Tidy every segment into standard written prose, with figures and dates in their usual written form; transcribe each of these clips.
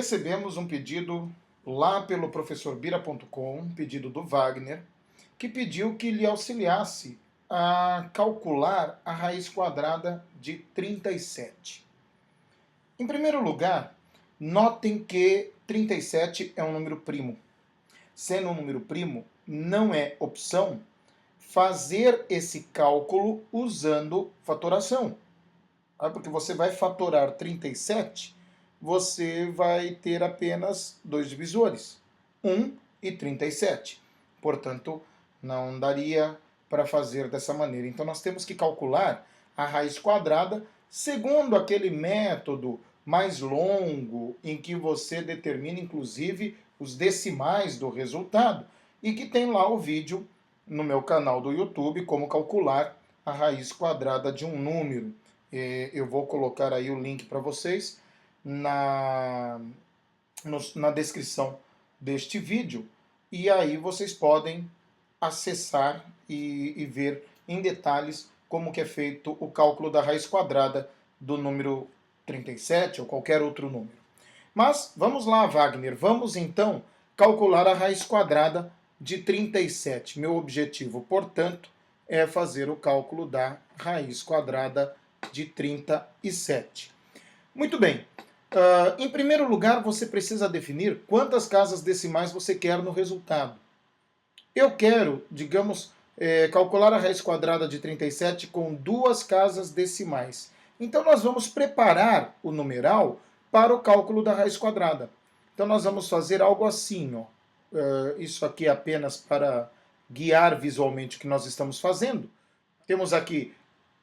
recebemos um pedido lá pelo professorbira.com, um pedido do Wagner, que pediu que lhe auxiliasse a calcular a raiz quadrada de 37. Em primeiro lugar, notem que 37 é um número primo. Sendo um número primo, não é opção fazer esse cálculo usando fatoração. Porque você vai fatorar 37, você vai ter apenas dois divisores, 1 e 37. Portanto, não daria para fazer dessa maneira. Então, nós temos que calcular a raiz quadrada segundo aquele método mais longo, em que você determina, inclusive, os decimais do resultado, e que tem lá o vídeo no meu canal do YouTube, como calcular a raiz quadrada de um número. Eu vou colocar aí o link para vocês na descrição deste vídeo, e aí vocês podem acessar e ver em detalhes como que é feito o cálculo da raiz quadrada do número 37 ou qualquer outro número. Mas vamos lá, Wagner, vamos então calcular a raiz quadrada de 37. Meu objetivo, portanto, é fazer o cálculo da raiz quadrada de 37. Muito bem. Em primeiro lugar, você precisa definir quantas casas decimais você quer no resultado. Eu quero, digamos, calcular a raiz quadrada de 37 com duas casas decimais. Então, nós vamos preparar o numeral para o cálculo da raiz quadrada. Então, nós vamos fazer algo assim, ó. Isso aqui é apenas para guiar visualmente o que nós estamos fazendo. Temos aqui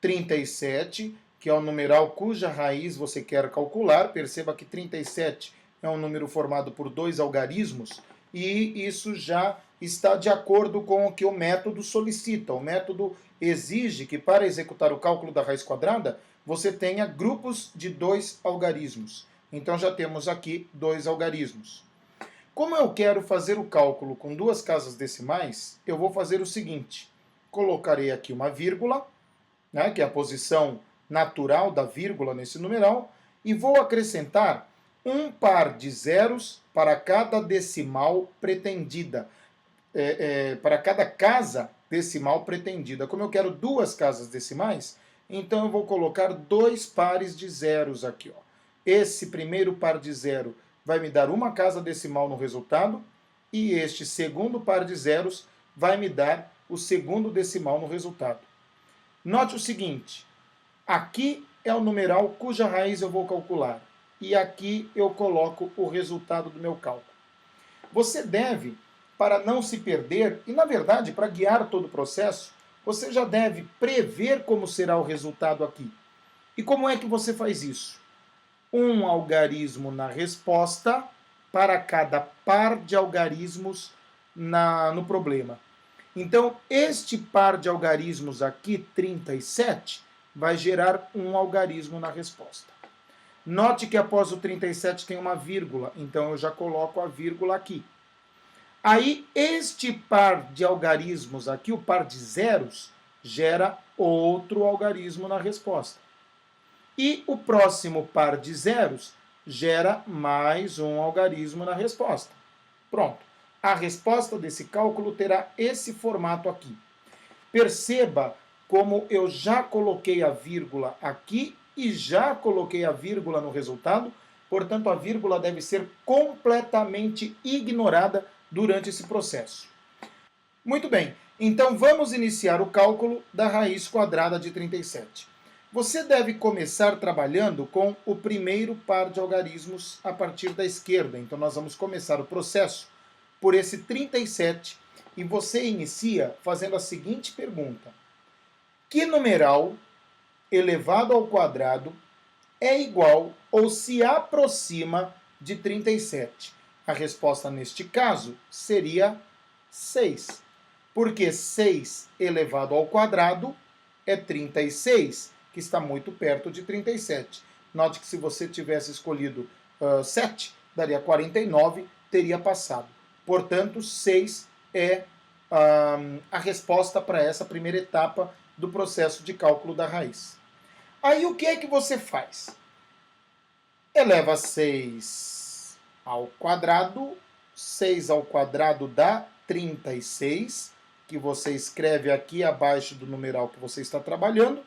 37, que é o numeral cuja raiz você quer calcular. Perceba que 37 é um número formado por dois algarismos, e isso já está de acordo com o que o método solicita. O método exige que, para executar o cálculo da raiz quadrada, você tenha grupos de dois algarismos. Então já temos aqui dois algarismos. Como eu quero fazer o cálculo com duas casas decimais, eu vou fazer o seguinte: colocarei aqui uma vírgula, né, que é a posição natural da vírgula nesse numeral, e vou acrescentar um par de zeros para cada decimal pretendida, para cada casa decimal pretendida. Como eu quero duas casas decimais, então eu vou colocar dois pares de zeros aqui, ó. Esse primeiro par de zero vai me dar uma casa decimal no resultado, e este segundo par de zeros vai me dar o segundo decimal no resultado. Note o seguinte: aqui é o numeral cuja raiz eu vou calcular, e aqui eu coloco o resultado do meu cálculo. Você deve, para não se perder, e na verdade para guiar todo o processo, você já deve prever como será o resultado aqui. E como é que você faz isso? Um algarismo na resposta para cada par de algarismos no problema. Então, este par de algarismos aqui, 37, vai gerar um algarismo na resposta. Note que após o 37 tem uma vírgula, então eu já coloco a vírgula aqui. Aí, este par de algarismos aqui, o par de zeros, gera outro algarismo na resposta. E o próximo par de zeros gera mais um algarismo na resposta. Pronto. A resposta desse cálculo terá esse formato aqui. Perceba como eu já coloquei a vírgula aqui e já coloquei a vírgula no resultado, portanto a vírgula deve ser completamente ignorada durante esse processo. Muito bem, então vamos iniciar o cálculo da raiz quadrada de 37. Você deve começar trabalhando com o primeiro par de algarismos a partir da esquerda. Então nós vamos começar o processo por esse 37, e você inicia fazendo a seguinte pergunta: que numeral elevado ao quadrado é igual ou se aproxima de 37? A resposta neste caso seria 6, porque 6 elevado ao quadrado é 36, que está muito perto de 37. Note que se você tivesse escolhido 7, daria 49, teria passado. Portanto, 6 é a resposta para essa primeira etapa do processo de cálculo da raiz. Aí o que é que você faz? Eleva 6 ao quadrado. 6 ao quadrado dá 36, que você escreve aqui abaixo do numeral que você está trabalhando,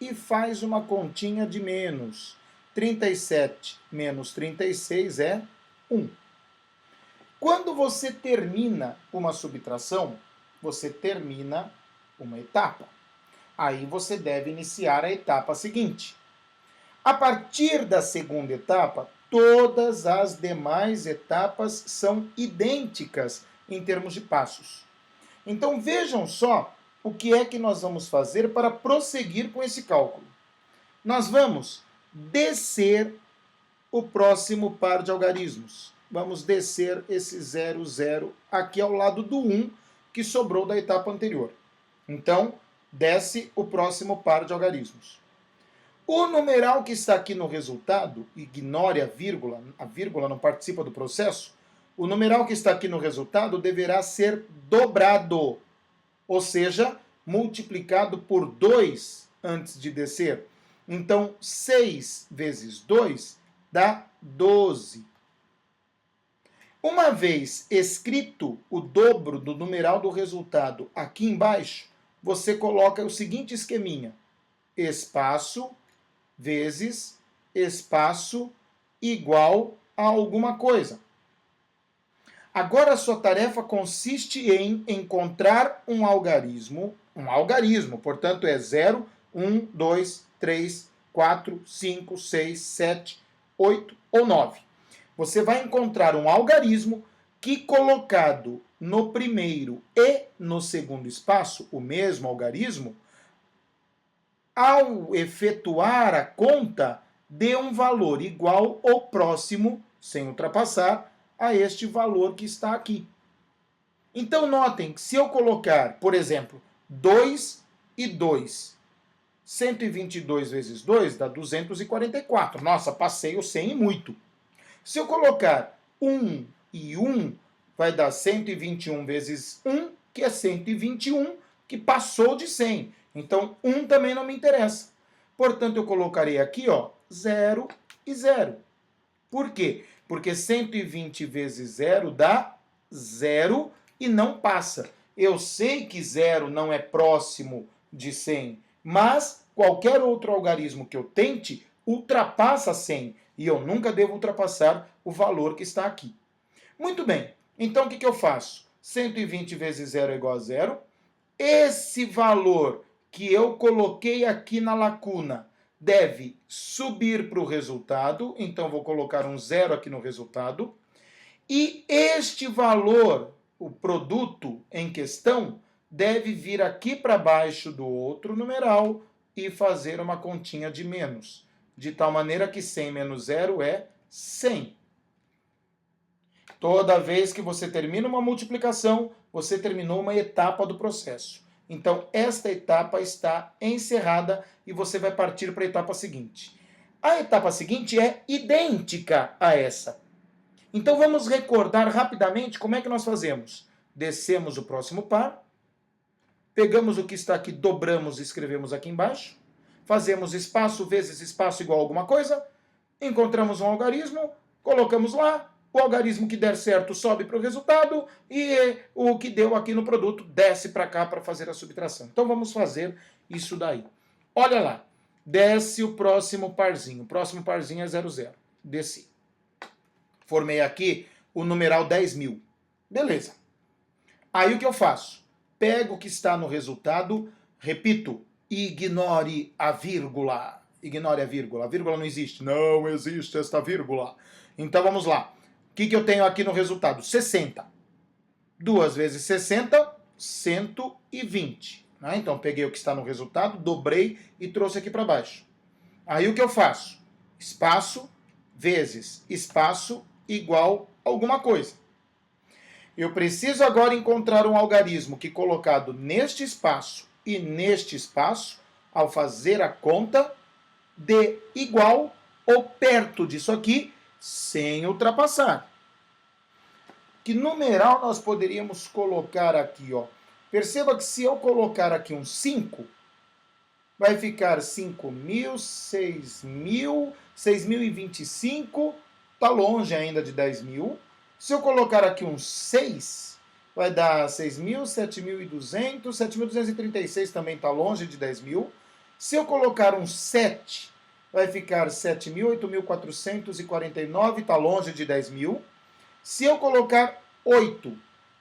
e faz uma continha de menos. 37 menos 36 é 1. Quando você termina uma subtração, você termina uma etapa. Aí você deve iniciar a etapa seguinte. A partir da segunda etapa, todas as demais etapas são idênticas em termos de passos. Então vejam só o que é que nós vamos fazer para prosseguir com esse cálculo. Nós vamos descer o próximo par de algarismos. Vamos descer esse 0, 0 aqui ao lado do 1 que sobrou da etapa anterior. Então, desce o próximo par de algarismos. O numeral que está aqui no resultado, ignore a vírgula não participa do processo, o numeral que está aqui no resultado deverá ser dobrado, ou seja, multiplicado por 2 antes de descer. Então, 6 vezes 2 dá 12. Uma vez escrito o dobro do numeral do resultado aqui embaixo, você coloca o seguinte esqueminha: espaço vezes espaço igual a alguma coisa. Agora a sua tarefa consiste em encontrar um algarismo, portanto é 0, 1, 2, 3, 4, 5, 6, 7, 8 ou 9. Você vai encontrar um algarismo que, colocado no primeiro e no segundo espaço, o mesmo algarismo, ao efetuar a conta, dê um valor igual ou próximo, sem ultrapassar, a este valor que está aqui. Então, notem que se eu colocar, por exemplo, 2 e 2, 122 vezes 2 dá 244. Nossa, passei o 100 e muito. Se eu colocar 1 e 1, vai dar 121 vezes 1, que é 121, que passou de 100. Então, 1 também não me interessa. Portanto, eu colocarei aqui, ó, 0 e 0. Por quê? Porque 120 vezes 0 dá 0 e não passa. Eu sei que 0 não é próximo de 100, mas qualquer outro algarismo que eu tente ultrapassa 100. E eu nunca devo ultrapassar o valor que está aqui. Muito bem. Então, o que eu faço? 120 vezes 0 é igual a 0. Esse valor que eu coloquei aqui na lacuna deve subir para o resultado. Então, vou colocar um 0 aqui no resultado. E este valor, o produto em questão, deve vir aqui para baixo do outro numeral e fazer uma continha de menos. De tal maneira que 100 menos 0 é 100. Toda vez que você termina uma multiplicação, você terminou uma etapa do processo. Então, esta etapa está encerrada e você vai partir para a etapa seguinte. A etapa seguinte é idêntica a essa. Então, vamos recordar rapidamente como é que nós fazemos. Descemos o próximo par, pegamos o que está aqui, dobramos e escrevemos aqui embaixo, fazemos espaço vezes espaço igual a alguma coisa, encontramos um algarismo, colocamos lá, o algarismo que der certo sobe para o resultado e o que deu aqui no produto desce para cá para fazer a subtração. Então vamos fazer isso daí. Olha lá, desce o próximo parzinho. O próximo parzinho é 00. Desci. Formei aqui o numeral 10.000. Beleza. Aí o que eu faço? Pego o que está no resultado, repito, ignore a vírgula. Ignore a vírgula. A vírgula não existe. Não existe esta vírgula. Então vamos lá. O que eu tenho aqui no resultado? 60. 2 vezes 60, 120. Né? Então peguei o que está no resultado, dobrei e trouxe aqui para baixo. Aí o que eu faço? Espaço vezes espaço igual a alguma coisa. Eu preciso agora encontrar um algarismo que, colocado neste espaço e neste espaço, ao fazer a conta, dê igual ou perto disso aqui, sem ultrapassar. Que numeral nós poderíamos colocar aqui? Ó? Perceba que se eu colocar aqui um 5, vai ficar 5.000, 6.000, 6.025 está longe ainda de 10 mil. Se eu colocar aqui um 6, vai dar 6 mil, 7.200, 7.236 também está longe de 10 mil. Se eu colocar um 7, vai ficar 7 mil, 8.449, está longe de 10 mil. Se eu colocar 8,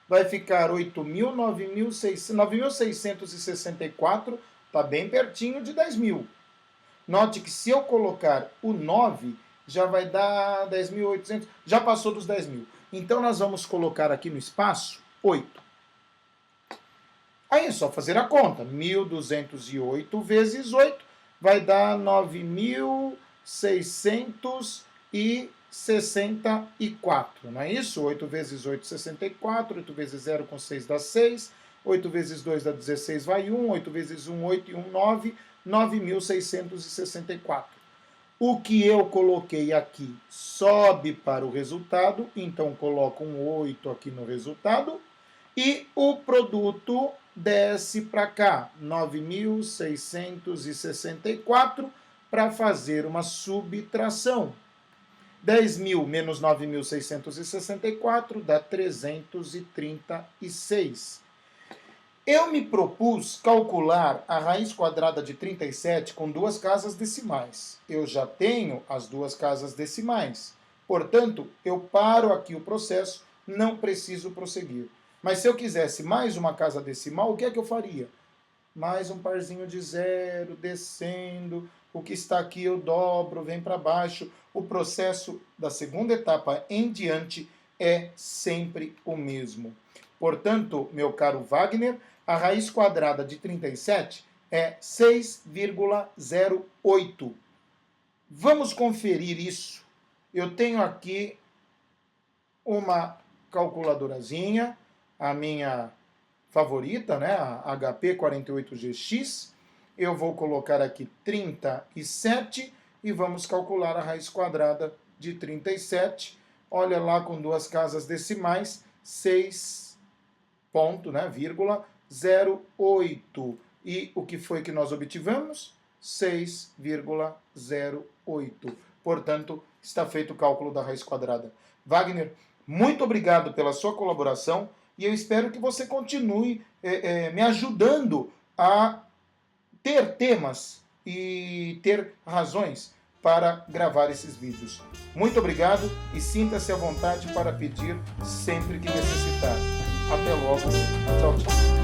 vai ficar 8.000, 9.664, está bem pertinho de 10 mil. Note que se eu colocar o 9, já vai dar 10.800, já passou dos 10 mil. Então nós vamos colocar aqui no espaço 8. Aí é só fazer a conta. 1.208 vezes 8 vai dar 9.664, não é isso? 8 vezes 8, 64. 8 vezes 0 com 6 dá 6. 8 vezes 2 dá 16, vai 1. 8 vezes 1, 8 e 1, 9. 9.664. O que eu coloquei aqui sobe para o resultado, então coloco um 8 aqui no resultado, e o produto desce para cá, 9.664, para fazer uma subtração. 10.000 menos 9.664 dá 336. Eu me propus calcular a raiz quadrada de 37 com duas casas decimais. Eu já tenho as duas casas decimais. Portanto, eu paro aqui o processo, não preciso prosseguir. Mas se eu quisesse mais uma casa decimal, o que é que eu faria? Mais um parzinho de zero, descendo. O que está aqui eu dobro, vem para baixo. O processo da segunda etapa em diante é sempre o mesmo. Portanto, meu caro Wagner, a raiz quadrada de 37 é 6,08. Vamos conferir isso. Eu tenho aqui uma calculadorazinha, a minha favorita, né, a HP 48GX. Eu vou colocar aqui 37 e vamos calcular a raiz quadrada de 37. Olha lá, com duas casas decimais, 6 ponto, né, vírgula, 0,8. E o que foi que nós obtivemos? 6,08. Portanto, está feito o cálculo da raiz quadrada. Wagner, muito obrigado pela sua colaboração e eu espero que você continue me ajudando a ter temas e ter razões para gravar esses vídeos. Muito obrigado e sinta-se à vontade para pedir sempre que necessitar. Até logo. Tchau, tchau.